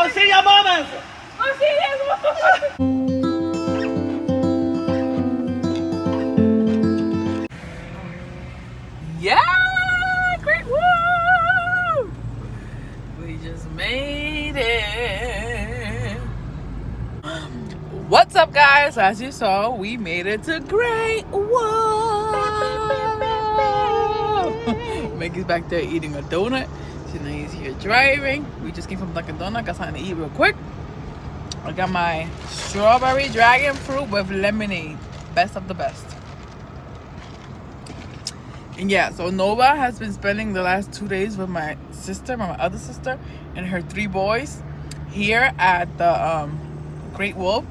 Consilia moments. Yeah, great woo! We just made it. What's up, guys? As you saw, we made it to Great Wall. Mickey's back there eating a donut. Shanae's here driving. We just came from Dunkin' Donuts. Got something to eat real quick. I got my strawberry dragon fruit with lemonade. Best of the best. And yeah, so Nova has been spending the last 2 days with my sister, my other sister, and her 3 boys here at the Great Wolf.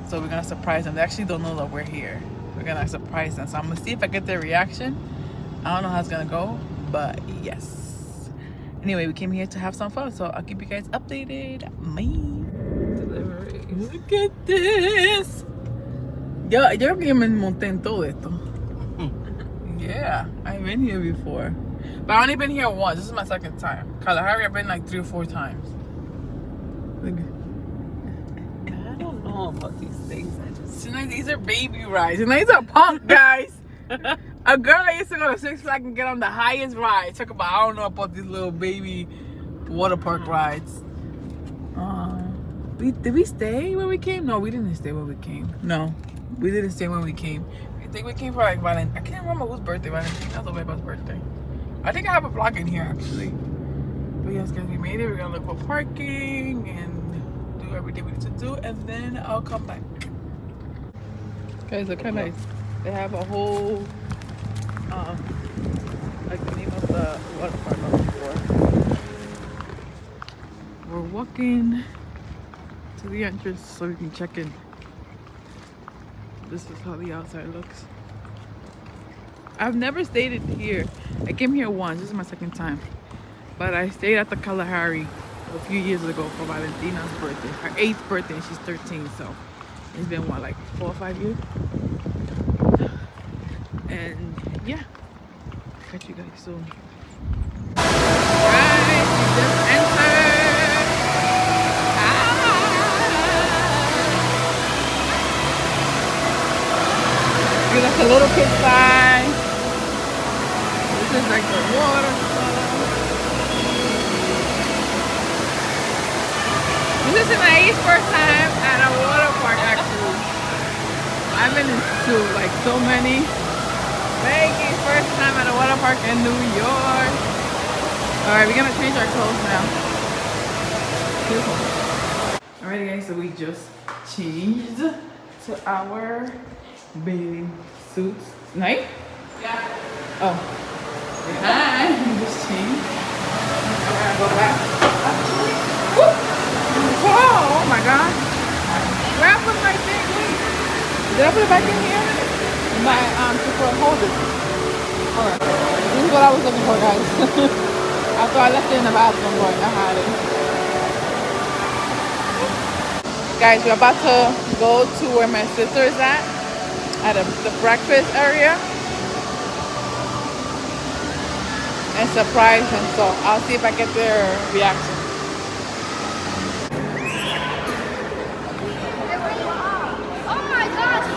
So we're gonna surprise them. They actually don't know that we're here. We're gonna surprise them. So I'm gonna see if I get their reaction. I don't know how it's gonna go, but yes. Anyway, we came here to have some fun, so I'll keep you guys updated. Delivery. Look at this. Yo creo que yo me monté en todo esto. Yeah, I've been here before. But I've only been here once. This is my second time. Kalahari, I've been like 3 or 4 times. I don't know about these things. These are baby rides. And these are punk, guys. A girl that used to go to Six Flags and get on the highest ride. Talk about, I don't know about these little baby water park rides. Did we stay when we came? No, we didn't stay when we came. No, we didn't stay when we came. I think we came for like I can't remember whose birthday. Valentina's or Beba's birthday. I think I have a vlog in here actually. But yes, guys, we made it. We're gonna look for parking and do everything we need to do, and then I'll come back. Guys, look how nice. They have a whole like the name of the water park on the floor. We're walking to the entrance so we can check in. This is how the outside looks. I've never stayed in here. I came here once. This is my second time. But I stayed at the Kalahari a few years ago for Valentina's birthday. Her 8th birthday, and she's 13, so it's been what, like 4 or 5 years? And yeah, I'll catch you guys soon. Right, we just entered. That's a little kid sign. This is like the water club. This is Anais' first time at a water park actually. I've been to like so many. Maggie's first time at a water park in New York. Alright, we're gonna change our clothes now. Alright guys, so we just changed to our bathing suits. Night? Yeah. Oh. Hi. Just changed. We're gonna go back. Woo! Whoa! Oh my god. Where I put my thing? Wait. Did I put it back in here? My hold it. Alright. This is what I was looking for, guys. I thought I left it in the bathroom, but I had it. Guys, we're about to go to where my sister is at the breakfast area and surprise them. So I'll see if I get their reaction. Oh my gosh!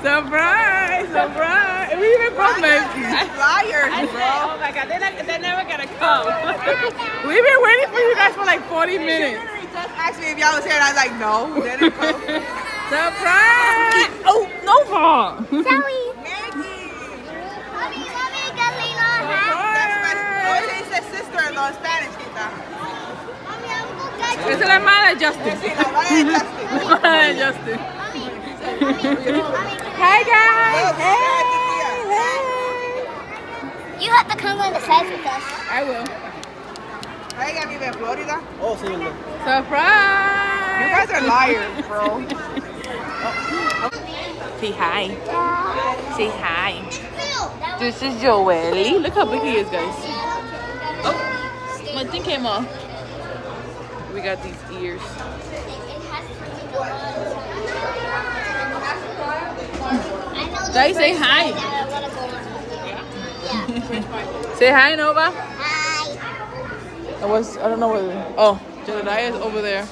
Surprise! Surprise! We even broke Mikey. Liars, bro. Oh my god, they're never gonna come. We've been waiting for you guys for like 40 minutes. She just asked me if y'all was here, and I was like, no, they didn't come. Surprise! Oh, Nova! Sally! Maggie! Mommy, Galina, huh? That's my sister-in-law in Spanish, Tita. Mommy, I'm gonna get you. Esa es la hermana de Justin. Sí, la hermana de Justin. La hermana de Justin. Mommy. Hi guys! You have to come on the side with us. I will. Hey, got me in Florida. Oh, sí, no. Surprise! You guys are liars, bro. Say hi. Say hi. This is Joelle. Look how big he is, guys. Oh, my thing came off. We got these ears. Everybody say hi. I want to go on. Yeah. Say hi, Nova. Hi. I don't know what. Oh, Jedediah is over there.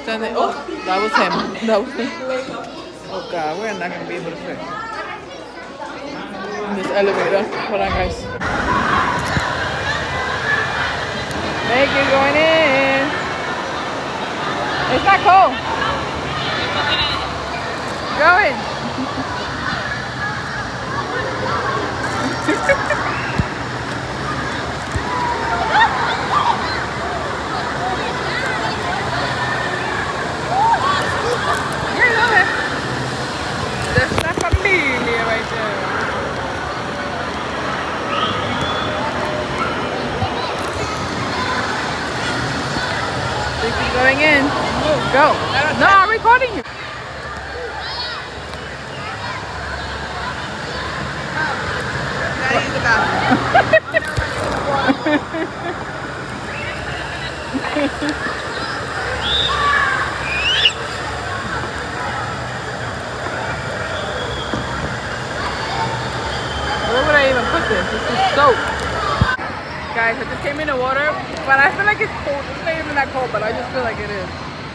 Standing. Oh, that was him. That was him. Oh God, we're not gonna be able to fit in this elevator. Hold on, guys. Megan going in. It's not cold. Go in. That's la familia right there. She's going in. Go. No, I'm recording you. Where would I even put this? This is soap. Guys, I just came in the water, but I feel like it's cold. It's not even that cold, but I just feel like it is.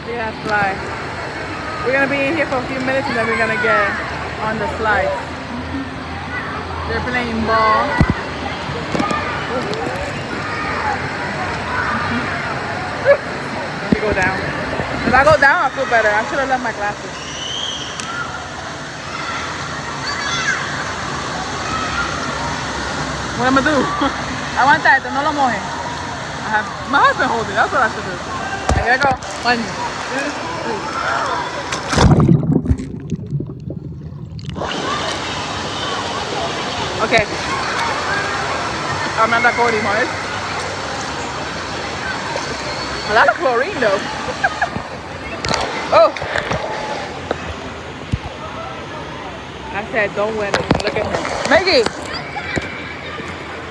We gotta fly. We're gonna be in here for a few minutes and then we're gonna get on the slide. They're playing ball. Let me go down. If I go down, I feel better. I should have left my glasses. What am I gonna do? Aguanta esto, no lo moje. My husband hold it. That's what I should do. Here I go. 1, 2, 3. Okay. I'm not that cold anymore. A lot of chlorine though. Oh. I said don't win. Look at her. Maggie.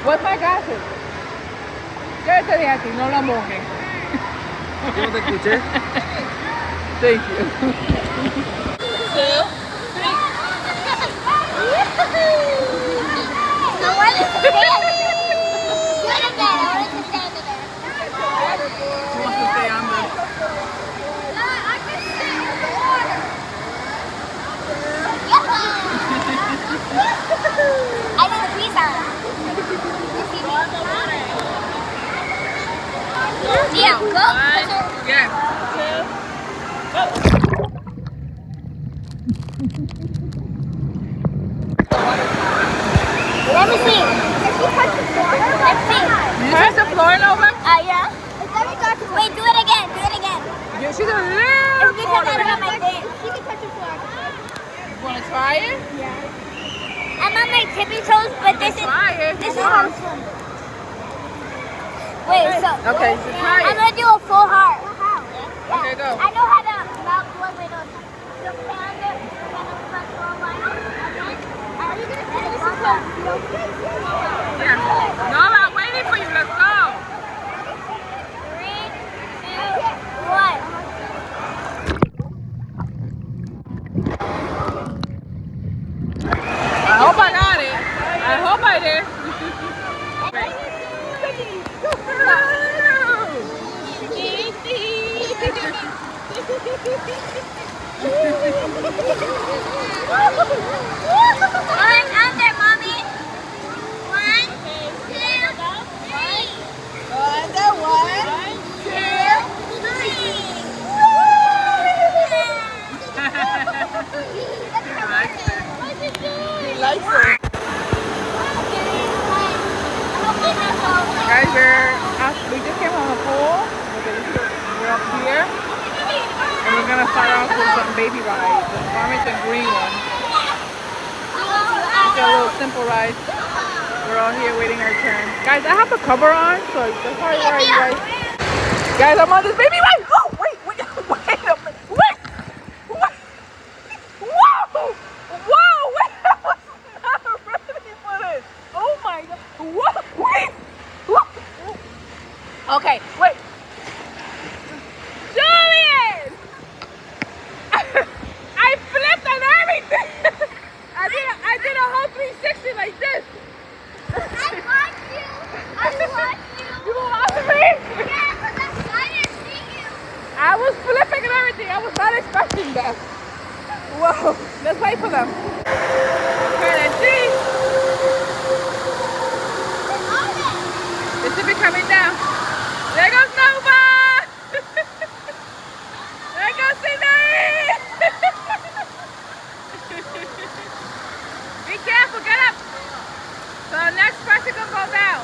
What's my glasses? ¿Qué te dije a ti? No la mojes. Yo no te escuché. Thank you. 2. I wanted to stand there. Sit in there. I wanted to stand there. She wants to stay on the... I can sit in the water. I got a pizza. Yeah, go. Yeah. Let me see. Did she touch the floor? Let's see. Did you touch the floor, Nova? Yeah. Wait, do it again. Do it again. Yeah, she's a little It's because I taller. don't have my feet. She can touch the floor. You want to try it? I'm on my tippy toes, but this is Try it. this is Come on. Wait, so Okay, so try I'm it. gonna do a full heart. Okay, go. I know how to mouth one way to the panda and press for a while. Okay? Are you gonna say this is Yeah. No, I'm waiting for you. Let's go. 3, 2, 1. I hope I got it. I hope I did. One under, mommy. 1, 2, 3. Under 1, 2. He likes it. Guys, we just came from the pool. We're up here. And we're gonna start off with some baby rides. The Farmington green one. Just a little simple ride. We're all here waiting our turn. Guys, I have the cover on, so that's probably why you guys. Guys, I'm on this baby ride. Oh, wait a minute. Wait. Whoa! Whoa! Wait, I was not ready for this. Oh my God. Whoa! Wait. Whoa. Okay, wait. Julian! I flipped and everything. I did Whoa, let's wait for them. Okay, let's see. They should be coming down. There goes Nova! There goes Sinai! Be careful, get up. So the next person can go down.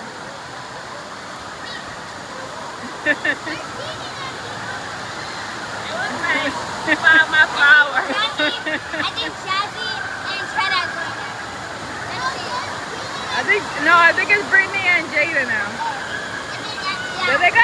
Found my flower. I think Jazzy and Treda are going there. Let's see. I think it's Brittany and Jada now. Yeah. There they go!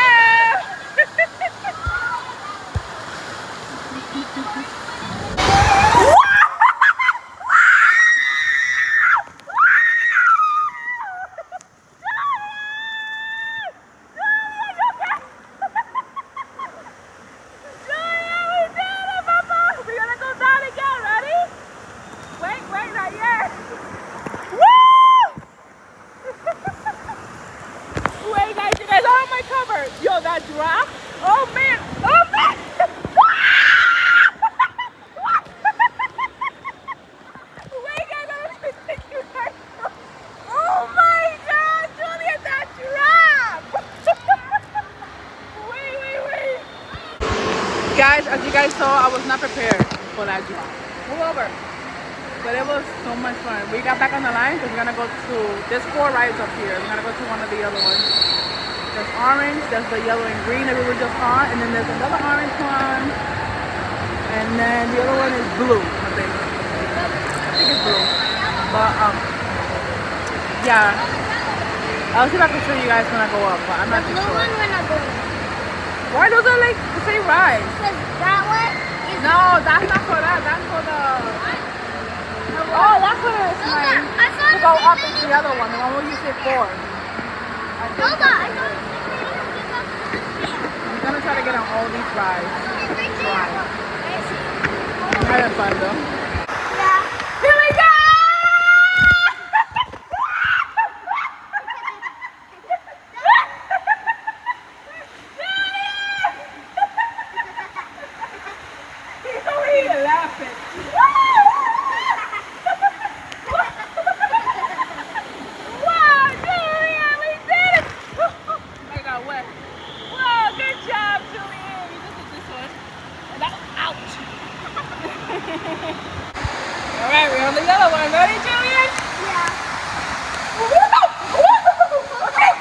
Yo, that drop! Oh man! Oh man! Wait, oh my God, Julia, that drop! Wait. Guys, as you guys saw, I was not prepared for that drop. Move over. But it was so much fun. We got back on the line because we're gonna go to, there's 4 rides up here. We're gonna go to one of the other ones. There's orange, there's the yellow and green that we were just on, and then there's another orange one, and then the other one is blue, I think it's blue. But yeah, I'll see if I can show you guys when I go up, but I'm not too The blue sure. one we're not going. Why those are like the same ride? Because that one is... No, that's not for that, that's for the... Oh, that's for the slide. I saw To go up into the other one, the one where you sit 4. Hold on, I don't I'm gonna try to get on all these rides. I'm having fun though. Yeah. Here we go! He's over here laughing. Wow, Julian, we did it! I got wet. Wow, good job, Julian. You just did this one. And that, ouch. All right, we're on the yellow one. Ready, Julian? Yeah. Okay.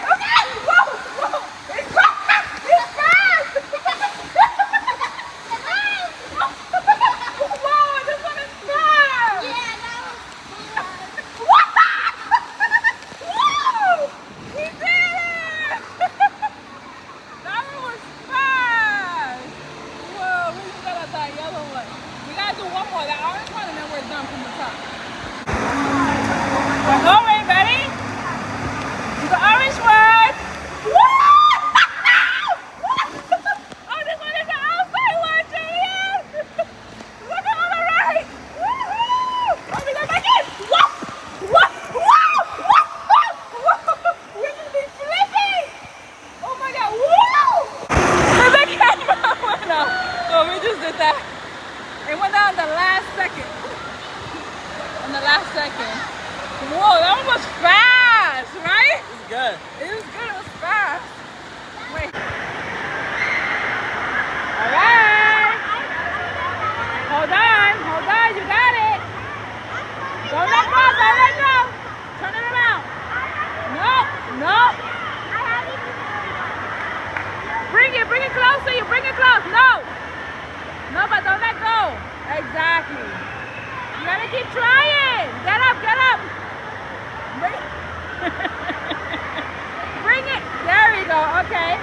Whoa. It's fast. It's fast. Whoa, this one is fast. Yeah, that was Woo! We did it! That one was fast. Whoa, we just got out that yellow one. We gotta do one more, that orange one, and then we're done from the top. We're going, ready? To the orange one. Woo! Oh, this one is the outside one, Julian. Look at on the right. Woo-hoo! Oh, we go back in. Whoa! Whoa! Whoa! We just be flipping. Oh my God! Woo! And the camera went off. Oh, we just did that. It went down the last second. On the last second. Whoa, that one was fast, right? It's good. It was good. It was fast. Wait. All right. Hold on. You got it. Don't let go. Turn it around. No. Bring it closer. You bring it close. No, but don't let go. Exactly. You gotta keep trying. Get up. Bring it. There we go. Okay.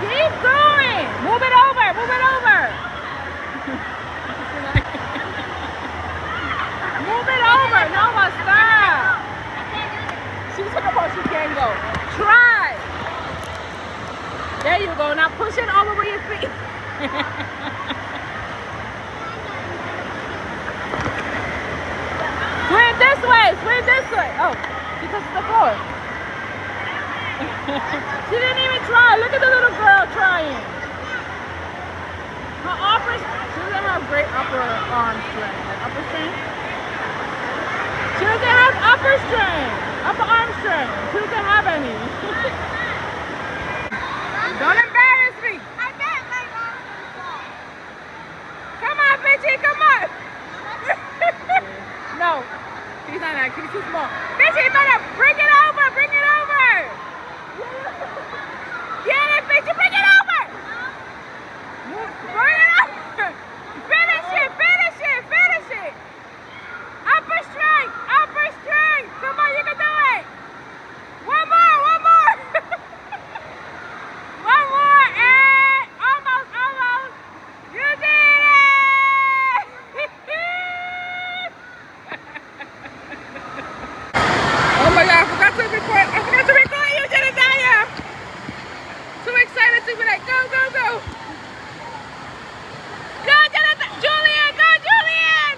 Keep going. Move it over. Move it over. No, stop. She's talking about she can't go. Try. There you go. Now push it over with your feet. Swim this way. Oh, she touched the floor. She didn't even try. Look at the little girl trying. Her offers, she great upper arm strength. Like upper strength. She doesn't have upper strength. Upper arm strength. She doesn't have any. Don't embarrass me. I bet my mom is wrong. Come on, bitchy, come on. No, he's not that. He's too small. Bitchy, you better bring it over. Bring it over. Get it, bitchy, bring it over. Bring it over. Finish it, finish it, finish it. Upper strength, upper strength. Come on, you can do it. One more, one more. One more, and almost, almost. You did it. Oh my God, I forgot to record. I forgot to record you, Jedediah. Too excited to be like, go, go, go. Go, Jedediah. Julian, go, Julian.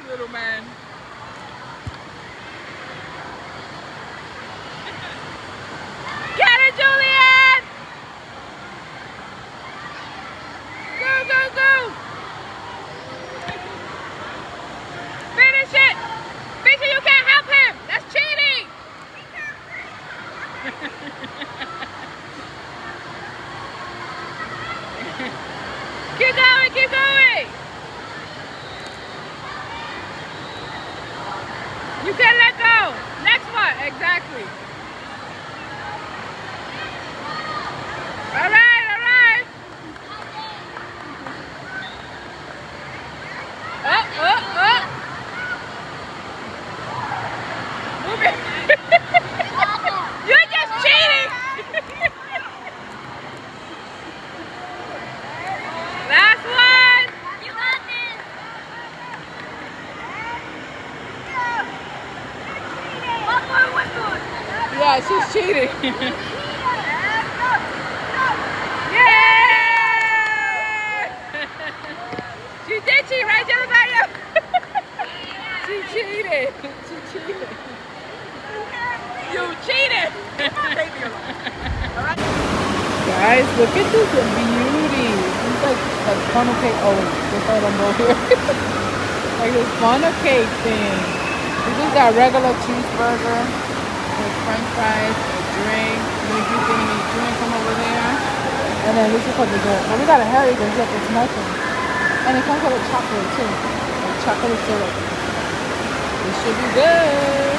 Little man. Get it, Julian. Go, go, go. Finish it. Fisher, you can't help him. That's cheating. Keep going, keep going. You can let go. Next one, exactly. All right, all right. Up. Move it. You're just cheating. Last one. You got this. One more. Yeah, she's cheating. Yay! She did cheat, right, Jedediah? She cheated. She cheated. You cheated. Guys, look at this beauty. It's like funnel cake. Oh, this I don't know here. Like this funnel cake thing. We just got regular cheeseburger with french fries, a drink. And if you think any drink, come over there. And then this is for dessert. But we gotta hurry because yet it's nothing. And it comes with a chocolate too. Like chocolate syrup. It should be good.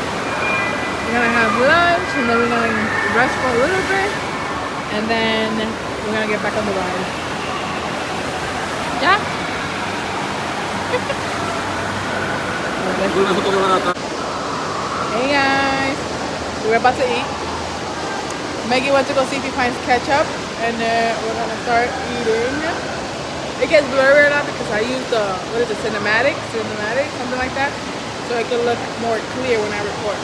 We're gonna have lunch and then we're gonna rest for a little bit. And then we're gonna get back on the ride. Yeah? Hey guys, we're about to eat. Maggie went to go see if he finds ketchup, and we're gonna start eating. It gets blurry a lot because I use the, what is it, cinematic, something like that, so it can look more clear when I record.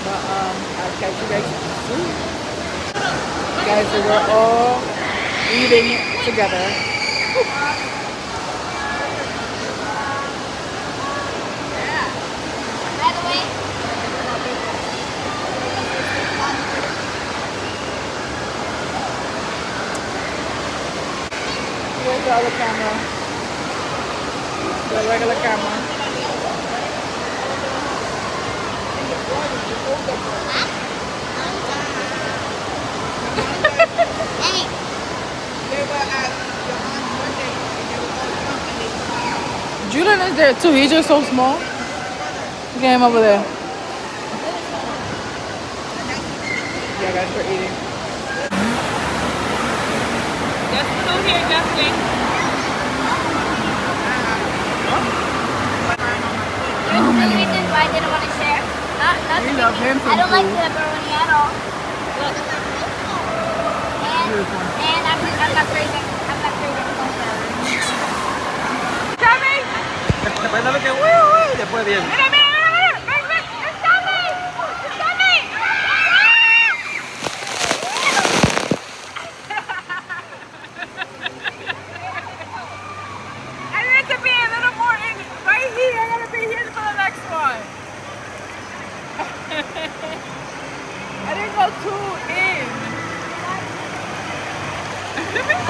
But I'll catch you guys soon. Guys, so we're all eating together. By the way, Where's the other camera? The regular camera. hey, Julian is there too. He's just so small. Look at him over there. Yeah, guys, we're eating. Just still here, Justin. here's the reason why I didn't want to share. Not We love him some I don't like food. pepperoni at all. Look. And I'm not craving. I'm not craving pepperoni. Tommy! Después dale que uy, después bien. Mira, mira, mira, mira. Ven, ven. It's Tommy. It's Tommy. I need to be a little more in right here. I gotta be here for the next one. I didn't go too in.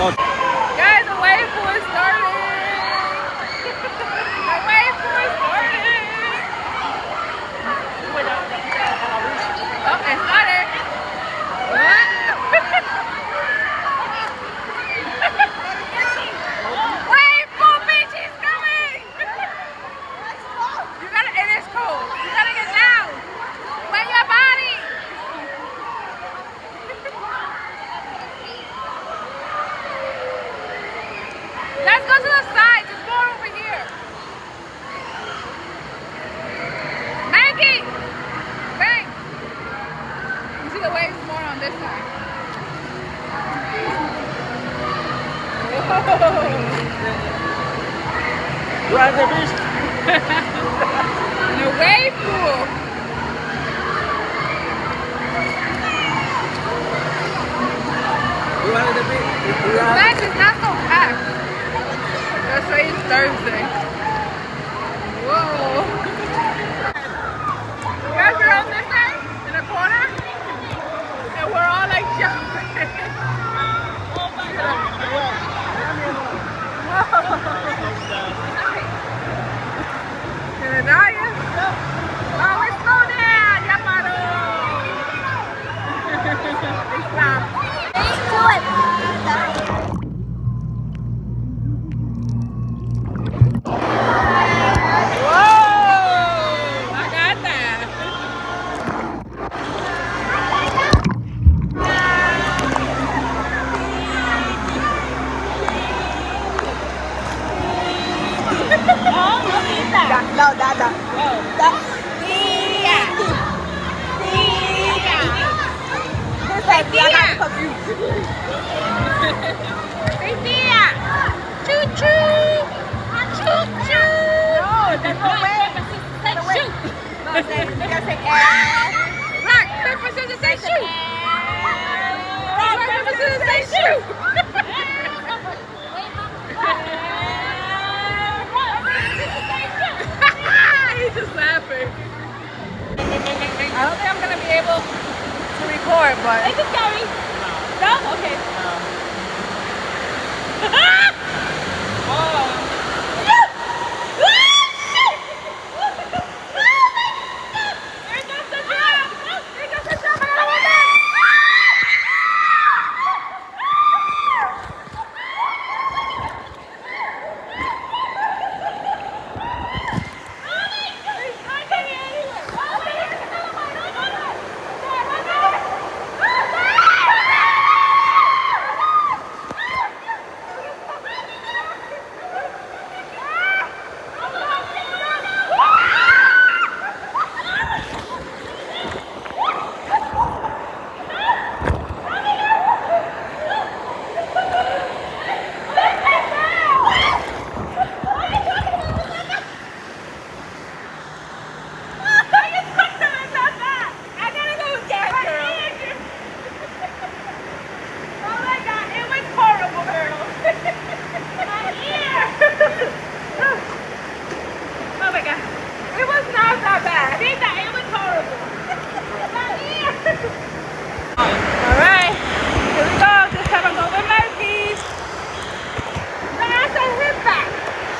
Oh. Guys, the wave pool is starting. You are the beach. In a wave pool. You are the beach. You are. Max is not so packed. That's why it's Thursday. Whoa. You guys are on this side in the corner, and we're all like jumping. Canadá. Oh, it's slow down. Ya paró. Stop. Do it. Whoa! I got that. No, Dada. Hey, Tia. Choo choo. Choo choo. No, that's no way. Say shoot. No, say, just say Rock, paper, scissors, say shoot. Rock, paper, scissors, say shoot. He's just laughing. I don't think I'm gonna be able to record, but Is it scary? No? Okay.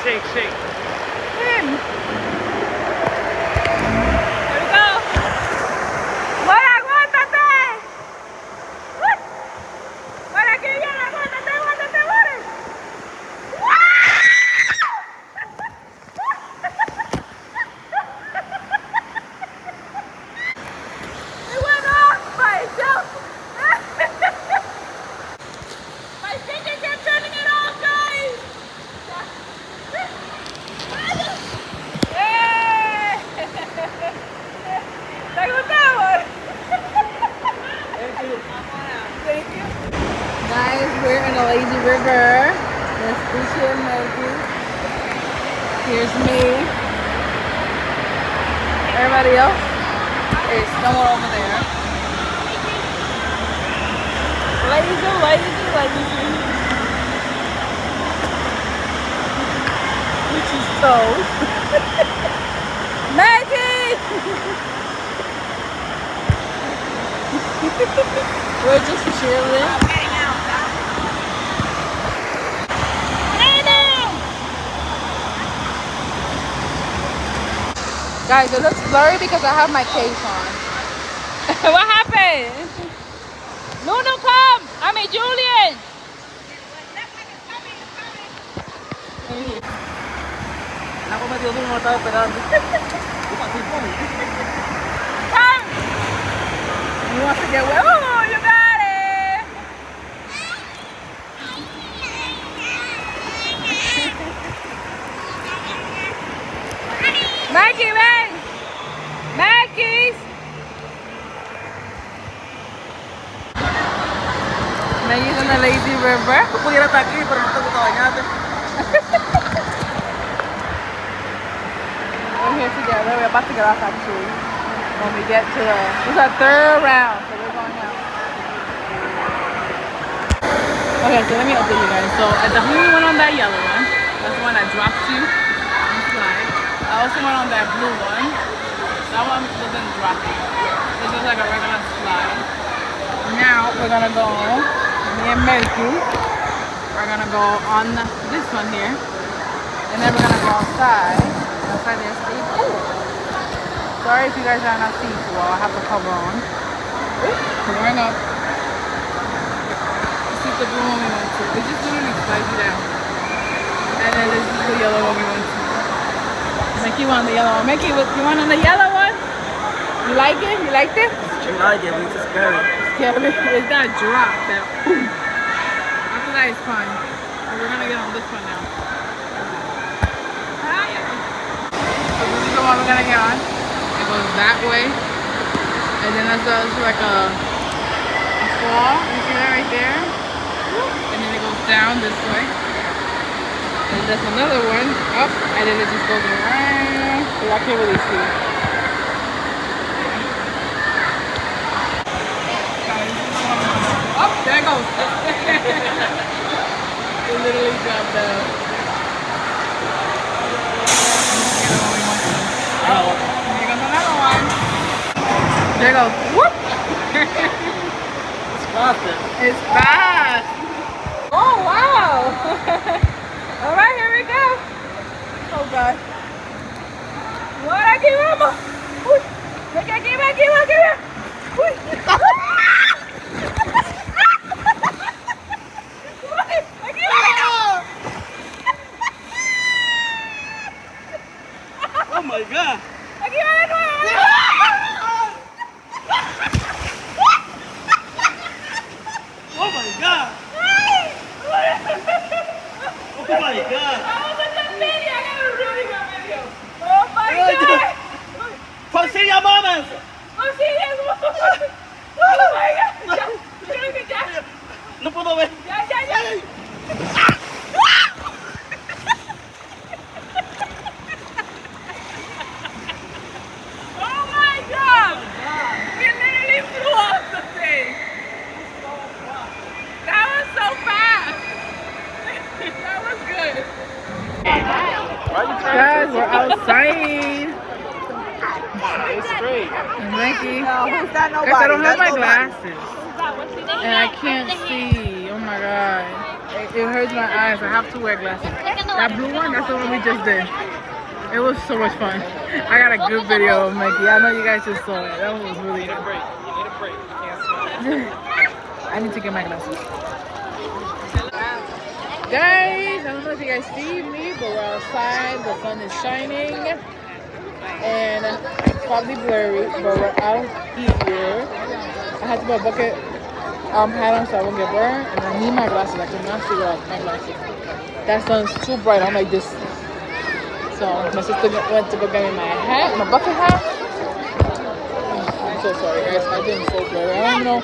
Shake, shake. Guys, we're in the lazy river. There's Lucia and Maggie. Here's me. Everybody else is somewhere over there. Lazy, lazy, lazy. Which is toes. Maggie! We're just chilling. Guys, it looks blurry because I have my case on. What happened? Nuno, come! I mean, Julian! Ako medio duro, estaba esperando. Come! You want to get wet? Oh, you got it! Maggie, ven! Maggie's! Maggie's in the lazy river. Tú pudieras estar aquí, pero no te gusta bañarte. here together. We're about to get off actually. When we get to the, this is our third round, so we're going out. Okay, so let me update you guys. So I definitely went on that yellow one. That's the one that drops you and slide. I also went on that blue one. That one doesn't drop you. It's just like a regular slide. Now we're gonna go, me and Melky, we're gonna go on this one here. And then we're gonna go outside. Outside there's a pool. Sorry if you guys are not seeing too well. I have the cover on. Going up. This is the blue one we went to. It just literally slides you down. And then this is the yellow one we went to. Mickey won the yellow one. Mickey, you want on the yellow one? You like it? You liked it? You like it, it's scary. Scary. It's that drop, that boom. After that, it's fun. So we're gonna get on this one now. So this is the one we're gonna get on. It goes that way. And then that's like a fall. You see that right there? And then it goes down this way. And there's another one up. And then it just goes around. So I can't really see. Oh, there it goes. It literally dropped down. Oh, here goes another one. There it goes. Whoop! It's faster. It's fast. Oh, wow. All right, here we go. Oh, God. What? Aquí vamos. Uy. Aquí va. Uy. Oh my God. Aquí va de nuevo. Oh my God. Oh my God. Oh my God. Consilia mamas. Oh my God. Ya. No puedo ver. Ya. Oh my God. It literally flew off the thing. That was so fast. That was good. Guys, we're outside. It's straight. Mickey. Guys, I don't have my glasses. And I can't see. Oh my God. It hurts my eyes. I have to wear glasses. That blue one, that's the one we just did. It was so much fun. I got a good video of Mickey. I know you guys just saw it. That one was really good. You need a break. You can't smile. I need to get my glasses. Guys, I don't know if you guys see me, but we're outside. The sun is shining. And it's probably blurry, but we're out here. I had to put a bucket hat on so I won't get burned. And I need my glasses. I cannot see without my glasses. That sun's too bright. I'm like this. So my sister went to go get me my hat, my bucket hat. Oh, I'm so sorry, guys. I've been so blurry. I don't know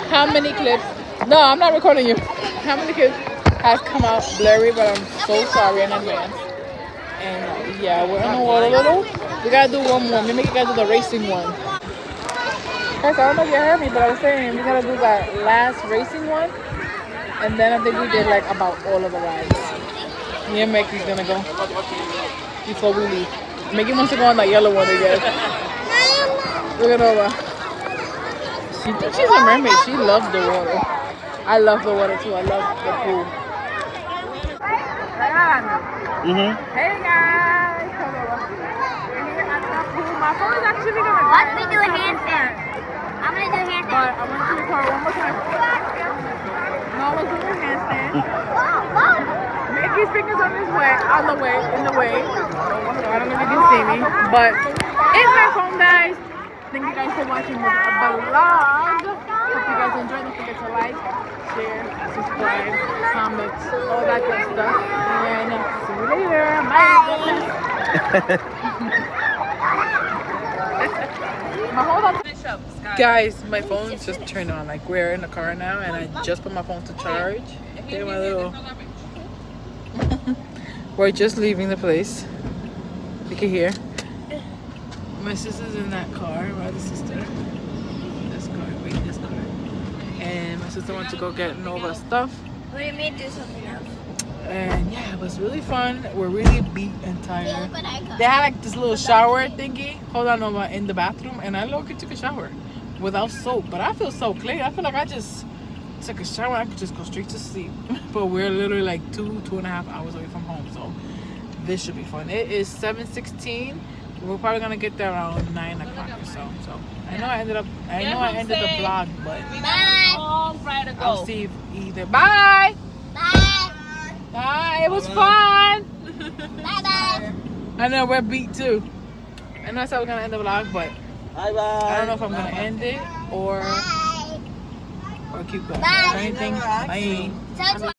how many clips. No, I'm not recording you. How many clips has come out blurry, but I'm so sorry in advance. And yeah, we're in the water a little. We gotta do one more. Maybe we gotta do the racing one. Guys, I don't know if you heard me, but I was saying we gotta do that last racing one. And then I think we did like about all of the rides. Me and Mickey's gonna go before we leave. Mickey wants to go on that yellow one again. Look at Nova. She thinks she's a mermaid. She loves the water. I love the water too. I love the pool. Hey guys. My phone is actually gonna die. Watch me do a handstand. I'm gonna do a handstand. But I want to record one more time. No, I was doing a handstand. Mickey's fingers on his way, in the way. So I don't know if you can see me, but it's my phone, guys. Thank you guys for watching the vlog. Hope you guys enjoyed. Don't forget to like, share, subscribe, comment, all that good stuff. And see you later. Bye. Guys, my phone's just turned on. Like, we're in the car now, and I just put my phone to charge. Get my little. We're just leaving the place. You can hear. My sister's in that car, my other sister. This car, wait, this car. And my sister went to go get Nova stuff. We may do something else. And yeah, it was really fun. We're really beat and Yeah, tired. but I got They had like this little shower thingy. Hold on, Nova, in the bathroom. And I low-key took a shower without soap. But I feel so clean. I feel like I just took a shower. I could just go straight to sleep. But we're literally like 2.5 hours away from home. So this should be fun. It is 7:16. We're probably gonna get there around 9 o'clock or so. So I know I ended the vlog, but Bye. Long ride to I'll go. see if either. Bye. Bye. Bye. It was fun. Bye-bye. I know we're beat too. I know I said we're gonna end the vlog, but Bye bye. I don't know if I'm gonna end it or Bye. keep going. Bye. Anything? Bye. So